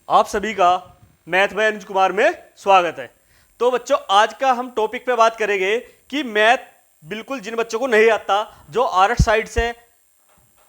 आप सभी का मैथ में अनुज कुमार में स्वागत है। तो बच्चों, आज का हम टॉपिक पे बात करेंगे कि मैथ बिल्कुल जिन बच्चों को नहीं आता, जो आर्ट साइड से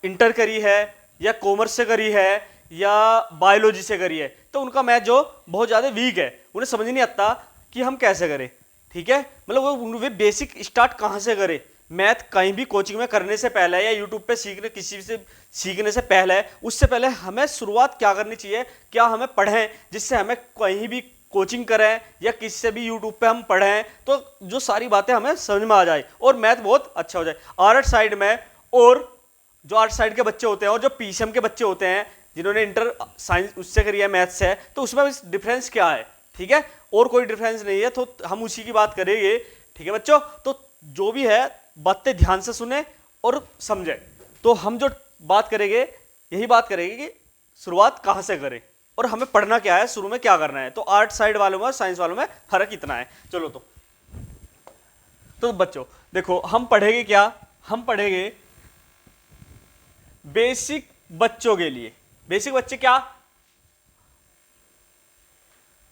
इंटर करी है या कॉमर्स से करी है या बायोलॉजी से करी है, तो उनका मैथ जो बहुत ज़्यादा वीक है, उन्हें समझ नहीं आता कि हम कैसे करें। ठीक है, मतलब वे बेसिक स्टार्ट कहाँ से करें। मैथ कहीं भी कोचिंग में करने से पहले या यूट्यूब पे सीखने किसी से सीखने से पहले, उससे पहले हमें शुरुआत क्या करनी चाहिए, क्या हमें पढ़ें जिससे हमें कहीं भी कोचिंग करें या किसी से भी यूट्यूब पे हम पढ़ें तो जो सारी बातें हमें समझ में आ जाए और मैथ बहुत अच्छा हो जाए आर्ट साइड में। और जो आर्ट साइड के बच्चे होते हैं और जो पीसीएम के बच्चे होते हैं जिन्होंने इंटर साइंस उससे करी है, मैथ से, तो उसमें डिफरेंस क्या है। ठीक है, और कोई डिफरेंस नहीं है, तो हम उसी की बात करेंगे। ठीक है बच्चों, तो जो भी है बातें ध्यान से सुने और समझे। तो हम जो बात करेंगे यही बात करेंगे कि शुरुआत कहाँ से करें और हमें पढ़ना क्या है, शुरू में क्या करना है। तो आर्ट साइड वालों में साइंस वालों में फर्क इतना है। चलो तो बच्चों देखो, हम पढ़ेंगे क्या, हम पढ़ेंगे बेसिक बच्चों के लिए। बेसिक बच्चे क्या,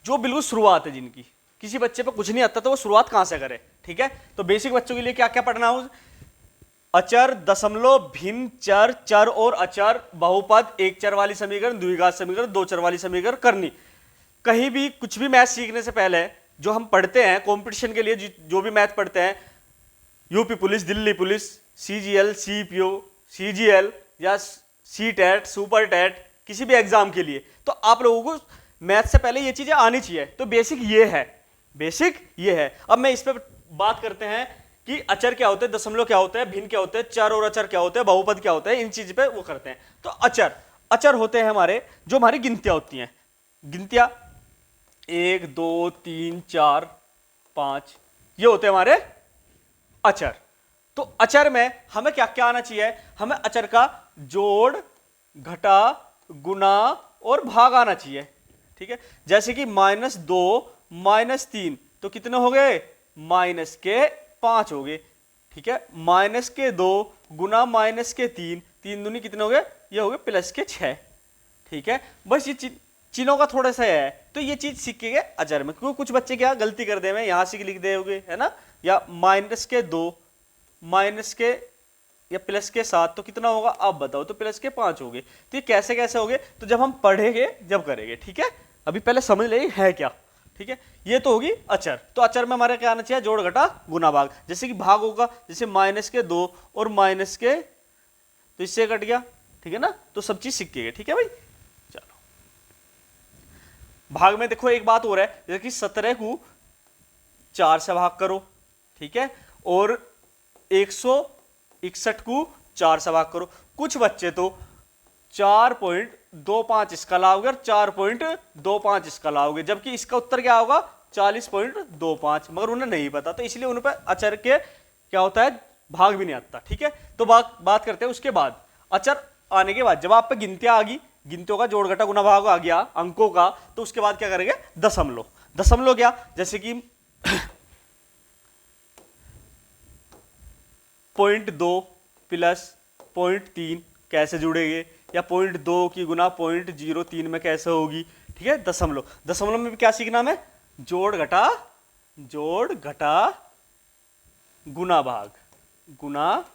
जो बिल्कुल शुरुआत है, जिनकी किसी बच्चे पे कुछ नहीं आता तो वो शुरुआत कहां से करे। ठीक है, तो बेसिक बच्चों के लिए क्या क्या पढ़ना हो, अचर, दशमलव, भिन्न, चर, चर और अचर, बहुपद, एक चर वाली समीकरण, द्विघात समीकरण, दो चर वाली समीकरण करनी। कहीं भी कुछ भी मैथ सीखने से पहले जो हम पढ़ते हैं कंपटीशन के लिए, जो भी मैथ पढ़ते हैं, UP police, Delhi police, CGL, CPO, CGL या सीटेट, सुपर टेट, किसी भी एग्जाम के लिए, तो आप लोगों को मैथ से पहले ये चीजें आनी चाहिए। तो बेसिक ये है, बेसिक ये है। अब मैं इस पर बात करते हैं कि अचर क्या होते हैं, दशमलव क्या होते हैं, भिन्न क्या होते हैं, चर और अचर क्या होते हैं, बहुपद क्या होते हैं, इन चीज पे वो करते हैं। तो अचर, अचर होते हैं हमारे, जो हमारी गिनतियां होती हैं। गिनतियां 1 2 3 4 5, ये होते हैं हमारे अचर। तो अचर में हमें क्या क्या आना चाहिए, हमें अचर का जोड़, घटा, गुना और भाग आना चाहिए। ठीक है, जैसे कि -2 -3 तो कितने हो गए, -5 हो गए। ठीक है, -2 गुना -3, 3 दूनी कितने हो गए, ये हो गए +6। ठीक है, बस ये चिन्हों का थोड़ा सा है, तो ये चीज सीख के गए अचर में। क्योंकि कुछ बच्चे क्या गलती कर दे, यहां से लिख दे होगे, है ना, या -2 या +7 तो कितना होगा, आप बताओ, तो +5 हो गए। तो ये कैसे कैसे हो गए, तो जब हम पढ़ेंगे जब करेंगे। ठीक है, अभी पहले समझ ले है क्या। ठीक है, ये तो होगी अचर। तो अचर में हमारे क्या आना चाहिए, जोड़, घटा, गुना, भाग। जैसे कि भाग होगा, जैसे -2 और तो इससे कट गया। ठीक है ना, तो सब चीज सीख गए। ठीक है भाई, चलो भाग में देखो एक बात हो रहा है, जैसे कि 17 को 4 से भाग करो। ठीक है, और 161 को 4 से भाग करो। कुछ बच्चे तो 4.25 इसका लाओगे और 4.25 इसका लाओगे, जबकि इसका उत्तर क्या होगा, 40.25, मगर उन्हें नहीं पता, तो इसलिए उन पर अचर के क्या होता है, भाग भी नहीं आता। ठीक है, तो बात करते हैं उसके बाद। अचर आने के बाद जब आप पे गिनतियां आ गई, गिनतियों का जोड़, घटा, गुना, भाग आ गया अंकों का, तो उसके बाद क्या करेंगे, दशमलव। दशमलव क्या, जैसे कि 0.2 प्लस 0.3 कैसे जुड़ेंगे, या 0.2 की गुना 0.03 में कैसे होगी। ठीक है, दशमलव। दशमलव में भी क्या सीखना हमें, जोड़, घटा, गुना, भाग, गुना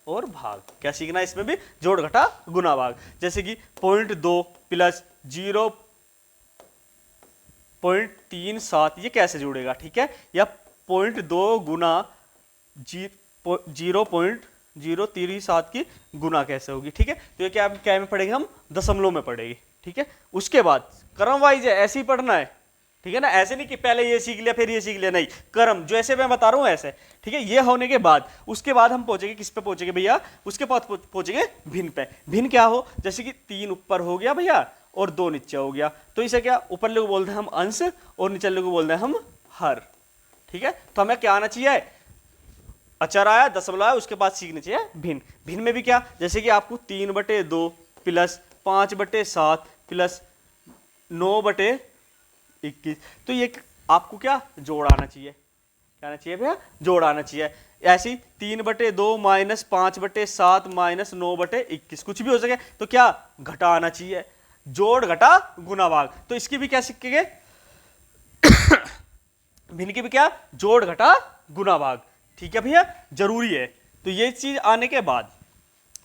और भाग। क्या सीखना है इसमें भी, जोड़, घटा, गुना, भाग। जैसे कि 0.2 प्लस 0.37 ये कैसे जुड़ेगा। ठीक है, या 0.2 गुना 0.037 की गुना कैसे होगी। ठीक है, तो ये क्या में पढ़ेंगे, हम दशमलव में पढ़ेंगे। ठीक है, उसके बाद क्रम वाइज है, ऐसे ही पढ़ना है। ठीक है ना, ऐसे नहीं कि पहले ये सीख लिया फिर ये सीख लिया, नहीं, क्रम जो ऐसे मैं बता रहा हूं ऐसे। ठीक है, ये होने के बाद उसके बाद हम पहुंचेंगे किस पे पहुंचेंगे भैया, उसके बाद पहुंचेंगे भिन्न पे। भिन्न क्या हो, जैसे कि 3 ऊपर हो गया भैया और 2 नीचे हो गया, तो इसे क्या ऊपर लोग बोलते हैं हम अंश और नीचे लोग बोलते हैं हम हर। ठीक है, तो हमें क्या आना चाहिए, अचर आया, दशमलव आया, उसके बाद सीखना चाहिए भिन्न। भिन्न में भी क्या, जैसे कि आपको 3/2 प्लस 5/7 प्लस 9/21, तो ये आपको क्या जोड़ आना चाहिए, क्या आना चाहिए भैया, जोड़ आना चाहिए। ऐसी 3/2 -5/7 -9/21 कुछ भी हो सके, तो क्या घटा आना चाहिए। जोड़ घटा गुना भाग। तो इसकी भी क्या सीखेंगे, भिन्न की भी क्या, जोड़ घटा गुना भाग। ठीक है भैया, जरूरी है। तो ये चीज आने के बाद,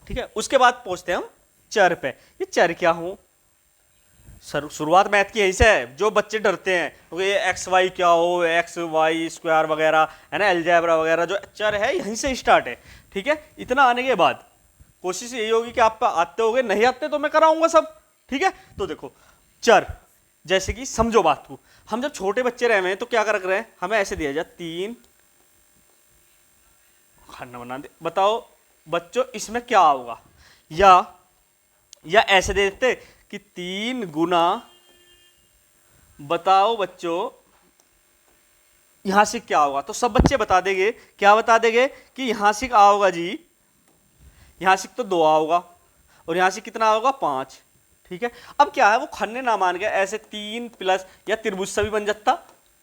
ठीक है, उसके बाद पहुंचते हैं हम चर पे। ये चर क्या हो, शुरुआत मैथ की यहीं से है। जो बच्चे डरते हैं तो ये एक्स वाई क्या हो, एक्स वाई स्क्वायर वगैरह है ना, अलजेब्रा वगैरह, जो चर है यहीं से स्टार्ट है। ठीक है, इतना आने के बाद कोशिश यही होगी कि आप आते होगे, नहीं आते तो मैं कराऊंगा सब। ठीक है, तो देखो चर, जैसे कि समझो बात को, हम जब छोटे बच्चे रहे हैं तो क्या कर रहे हैं, हमें ऐसे दिया जाए 3 खाना बना दे, बताओ बच्चों इसमें क्या होगा, या ऐसे दे देते कि 3 गुना, बताओ बच्चों यहां से क्या होगा। तो सब बच्चे बता देंगे, क्या बता देंगे कि यहां से क्या होगा जी, यहां से तो 2 आओगा और यहां से कितना होगा 5। ठीक है, अब क्या है, वो खन्ने ना मान गया, ऐसे 3 प्लस या त्रिभुज से भी बन जाता।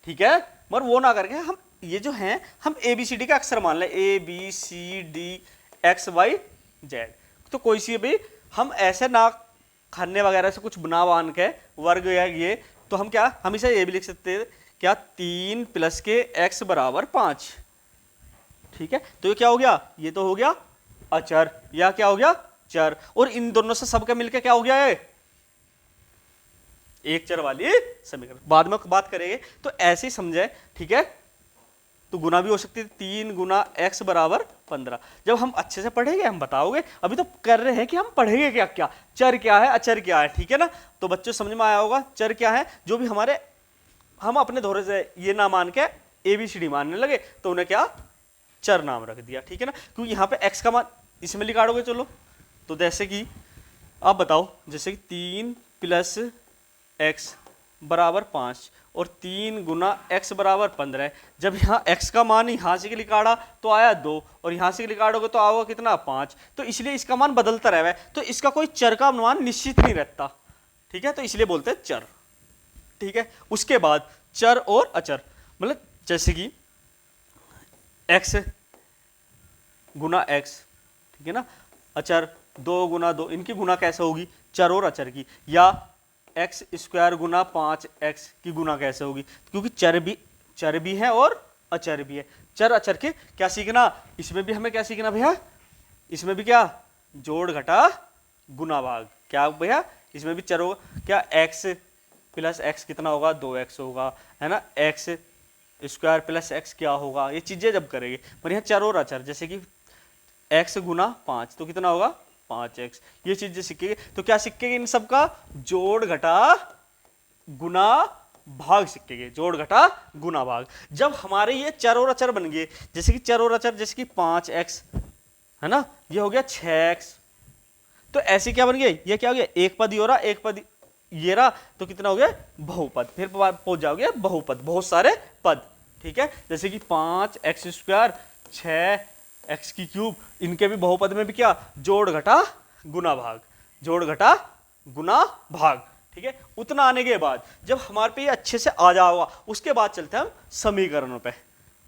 ठीक है, मगर वो ना करके हम ये जो है हम ABCD का अक्षर मान ले, ABCD XY Z। तो कोई सी भी हम ऐसे ना खन्ने वगैरह से कुछ बना बान के वर्ग या ये, तो हम क्या, हम इसे ये भी लिख सकते हैं क्या, 3 प्लस के x बराबर 5। ठीक है, तो ये क्या हो गया, ये तो हो गया अचर, या क्या हो गया चर, और इन दोनों से सबके मिलके क्या हो गया है, एक चर वाली समीकरण। बाद में बात करेंगे, तो ऐसे ही समझे। ठीक है, तो गुना भी हो सकती है, 3 गुना x बराबर 15। जब हम अच्छे से पढ़ेंगे हम बताओगे, अभी तो कर रहे हैं कि हम पढ़ेंगे क्या क्या, चर क्या है अचर क्या है। ठीक है ना, तो बच्चों समझ में आया होगा चर क्या है, जो भी हमारे हम अपने धोरे से ये ना मान के ABCD मानने लगे तो उन्हें क्या चर नाम रख दिया। ठीक है ना, क्योंकि यहाँ पे x का मान इसमें निकालोगे। चलो, तो जैसे कि आप बताओ, जैसे कि 3 प्लस x बराबर 5 और 3 गुना x बराबर 15। जब यहाँ x का मान यहाँ से निकाला तो आया 2 और यहाँ से निकालोगे तो आओगे कितना 5। तो इसलिए इसका मान बदलता रहे, तो इसका कोई चर का मान निश्चित नहीं रहता। ठीक है, तो इसलिए बोलते हैं चर। ठीक है, उसके बाद चर और अचर, मतलब जैसे कि x गुना x, ठीक है ना, अचर 2 गुना 2, इनकी गुना कैसे होगी, चर और अचर की, या एक्स स्क्वायर गुना 5x की गुना कैसे होगी, क्योंकि चर भी है और अचर भी है। चर अचर के क्या सीखना, इसमें भी हमें क्या सीखना भैया, इसमें भी क्या जोड़ घटा गुना भाग। क्या भैया, इसमें भी चर होगा, क्या x प्लस x कितना होगा 2x होगा, है ना, x स्क्वायर प्लस x क्या होगा, ये चीजें जब करेंगे। पर यहाँ चर और अचर, जैसे कि x गुना 5 तो कितना होगा 5x, ये चीजें सीखेंगे। तो क्या सीखेंगे, इन सब का जोड़ घटा गुना भाग सीखेंगे, जोड़ घटा गुना भाग। जब हमारे ये चर और अचर बन गए, जैसे कि चर और अचर, जैसे कि 5x है ना, ये हो गया 6x, तो ऐसे क्या बन गए, ये क्या हो गया, एक पद ही हो रहा, एक पद ये रहा, तो कितना हो गया बहुपद। फिर पहुंच जाओगे बहुपद, बहुत सारे पद। ठीक है, जैसे कि 5x स्क्वायर 6x की क्यूब, इनके भी बहुपद में भी क्या जोड़ घटा गुना भाग, जोड़ घटा गुना भाग। ठीक है, उतना आने के बाद जब हमारे पे ये अच्छे से आ जाओगा, उसके बाद चलते हैं हम समीकरणों पे।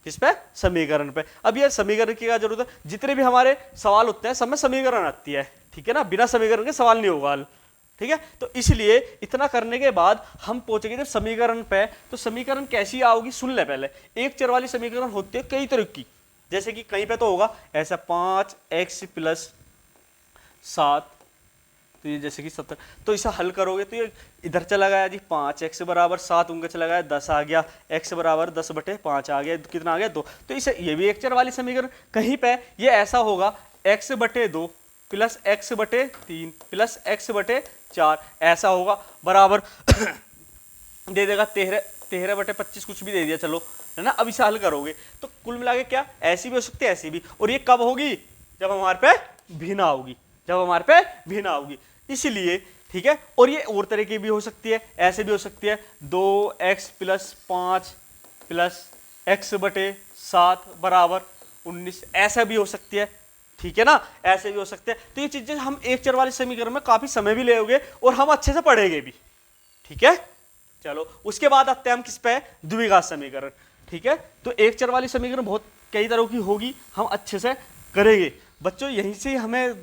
किस पे, समीकरण पे। अब ये समीकरण की क्या जरूरत है, जितने भी हमारे सवाल होते हैं सब में समीकरण आती है। ठीक है ना, बिना समीकरण के सवाल नहीं होगा। ठीक है, तो इसलिए इतना करने के बाद हम पहुंचेंगे जब समीकरण पे, तो समीकरण कैसी आओगी सुन ले पहले। एक चर वाली समीकरण होती है कई तरह की, जैसे कि कहीं पे तो होगा ऐसा 5x प्लस 7, तो ये जैसे कि 70, तो इसे हल करोगे तो ये इधर चला गया जी 5x बराबर 7, उनका चला गया 10 आ गया, x बराबर 10/5 आ गया, कितना आ गया 2। तो इसे ये भी एक चर वाली समीकरण। कहीं पे ये ऐसा होगा x/2 plus x/3 plus x/4 ऐसा होगा, बराबर दे देगा 13/25 कुछ भी दे दिया, चलो है ना। अब इसे हल करोगे तो कुल मिला के क्या ऐसी भी हो सकती है ऐसी भी, और ये कब होगी, जब हमारे पे भिन्ना होगी, जब हमारे पे भिन्ना होगी। इसलिए ठीक है, और ये और तरह की भी हो सकती है, ऐसे भी हो सकती है 2x प्लस 5 प्लस x/7 बराबर 19, ऐसा भी हो सकती है। ठीक है ना, ऐसे भी हो सकते हैं। तो ये चीजें हम एक चर वाले समीकरण में काफी समय भी लेंगे और हम अच्छे से पढ़ेंगे भी। ठीक है, चलो उसके बाद आते हैं हम किस पे, द्विघात समीकरण। ठीक है, तो एक चर वाली समीकरण बहुत कई तरह की होगी, हम अच्छे से करेंगे बच्चों। यहीं से हमें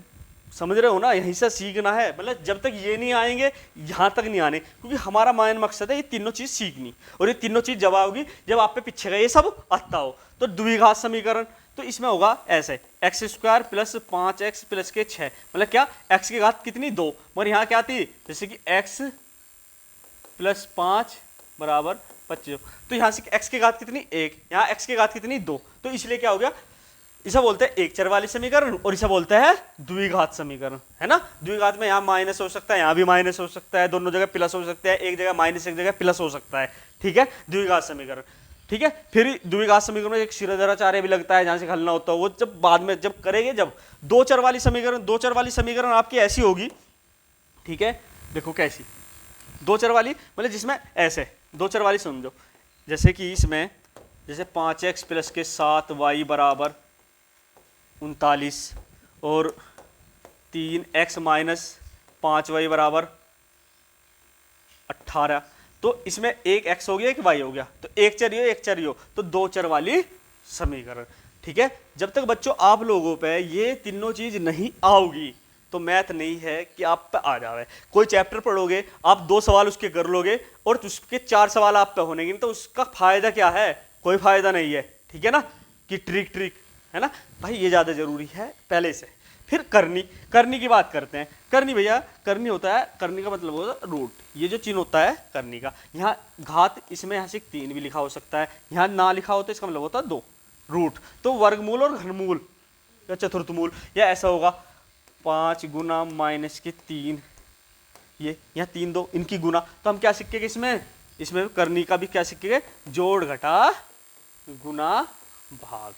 समझ रहे हो ना, यहीं से सीखना है। मतलब जब तक ये नहीं आएंगे यहाँ तक नहीं आने, क्योंकि हमारा मेन मकसद है ये तीनों चीज सीखनी, और ये तीनों चीज जब आओगी जब आप पे पीछे का ये सब आता हो। तो द्विघात समीकरण तो इसमें होगा ऐसे, x square plus 5x plus के 6, मतलब क्या, x की घात कितनी 2, मगर यहाँ क्या थी, जैसे कि x प्लस 5 बराबर 25, तो यहाँ से x की घात कितनी 1, यहाँ x की घात कितनी 2, तो इसलिए क्या हो गया, इसे बोलते हैं एक चर वाली समीकरण और इसे बोलते हैं द्विघात समीकरण, है ना। द्विघात में यहाँ माइनस हो सकता है, यहाँ भी माइनस हो सकता है, दोनों जगह प्लस हो सकता है, एक जगह माइनस एक जगह प्लस हो सकता है, ठीक है, द्विघात समीकरण। ठीक है, फिर द्विघात समीकरण में एक शिरोधाराचार्य भी लगता है जहां से हल ना होता हो, वो जब बाद में जब करेंगे, जब दो चर वाली समीकरण आपकी ऐसी होगी, ठीक है, देखो कैसी दो चर वाली, मतलब जिसमें ऐसे दो चर वाली समझो, जैसे कि इसमें जैसे 5x प्लस के 7y बराबर 39 और 3x माइनस 5y बराबर 18, तो इसमें एक x हो गया एक y हो गया, तो एक चर हो तो दो चर वाली समीकरण। ठीक है, जब तक बच्चों आप लोगों पे ये तीनों चीज नहीं आओगी तो मैथ नहीं है कि आप पे आ जावे। कोई चैप्टर पढ़ोगे आप 2 सवाल उसके कर लोगे और उसके 4 सवाल आप पे होने, तो उसका फायदा क्या है, कोई फायदा नहीं है। ठीक है ना, कि ट्रिक है ना भाई, ये ज्यादा जरूरी है पहले से। फिर करनी की बात करते हैं। करनी भैया, करनी होता है, करनी का मतलब होता है रूट, ये जो चिन्ह होता है करनी का, यहाँ घात इसमें यहाँ से 3 भी लिखा हो सकता है, यहाँ ना लिखा होता है इसका मतलब होता है 2 रूट, तो वर्गमूल और घनमूल या चतुर्थमूल, या ऐसा होगा 5 गुना माइनस के 3, ये यहाँ 3 2 इनकी गुना, तो हम क्या सीखेंगे इसमें करनी का भी क्या सीखेंगे, जोड़ घटा गुना भाग।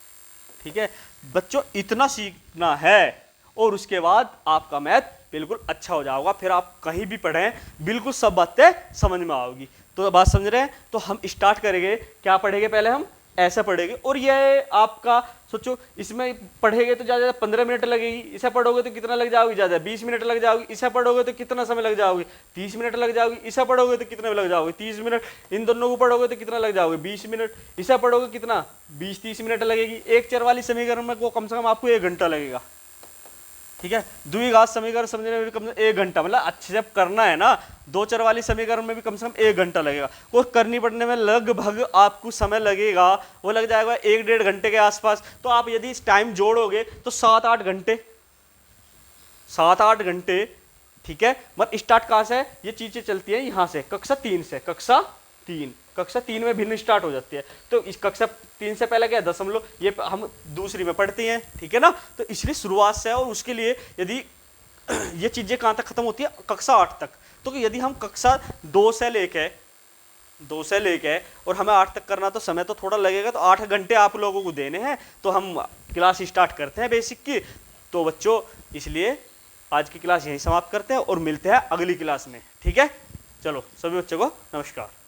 ठीक है बच्चों, इतना सीखना है और उसके बाद आपका मैथ बिल्कुल अच्छा हो जाएगा, फिर आप कहीं भी पढ़ें बिल्कुल सब बातें समझ में आओगी। तो बात समझ रहे हैं, तो हम स्टार्ट करेंगे, क्या पढ़ेंगे, पहले हम ऐसा पढ़ेंगे, और ये आपका सोचो इसमें पढ़ेंगे तो ज़्यादा 15 मिनट लगेगी, इसे पढ़ोगे तो कितना लग जाओगी, ज़्यादा 20 मिनट लग जाओगी, इसे पढ़ोगे तो कितना समय लग जाओगे, 30 मिनट लग जाओगी, इसे पढ़ोगे तो कितने लग जाओगे 30 मिनट, इन दोनों को पढ़ोगे तो कितना लग जाओगे 20 मिनट, इसे पढ़ोगे कितना 20-30 मिनट लगेगी। एक चर वाली समीकरण में को कम से कम आपको 1 घंटा लगेगा। ठीक है, द्विघात समीकरण समझने में भी कम से कम 1 घंटा, मतलब अच्छे से करना है ना, दो चर वाली समीकरण में भी कम से कम 1 घंटा लगेगा, और करनी पड़ने में लगभग आपको समय लगेगा, वो लग जाएगा 1-1.5 घंटे के आसपास। तो आप यदि इस टाइम जोड़ोगे तो 7-8 घंटे। ठीक है, मतलब स्टार्ट कहाँ से, ये चीजें चलती है यहाँ से, कक्षा 3 में भिन्न स्टार्ट हो जाती है, तो इस कक्षा 3 से पहले क्या है, दशमलव, ये हम दूसरी में पढ़ते हैं। ठीक है ना, तो इसलिए शुरुआत से है, और उसके लिए यदि ये चीजें कहाँ तक खत्म होती है, कक्षा 8 तक। तो यदि हम कक्षा 2 से लेके और हमें 8 तक करना, तो समय तो थोड़ा लगेगा, तो 8 घंटे आप लोगों को देने हैं। तो हम क्लास स्टार्ट करते हैं बेसिक की। तो बच्चों इसलिए आज की क्लास यहीं समाप्त करते हैं और मिलते हैं अगली क्लास में। ठीक है, चलो सभी बच्चों को नमस्कार।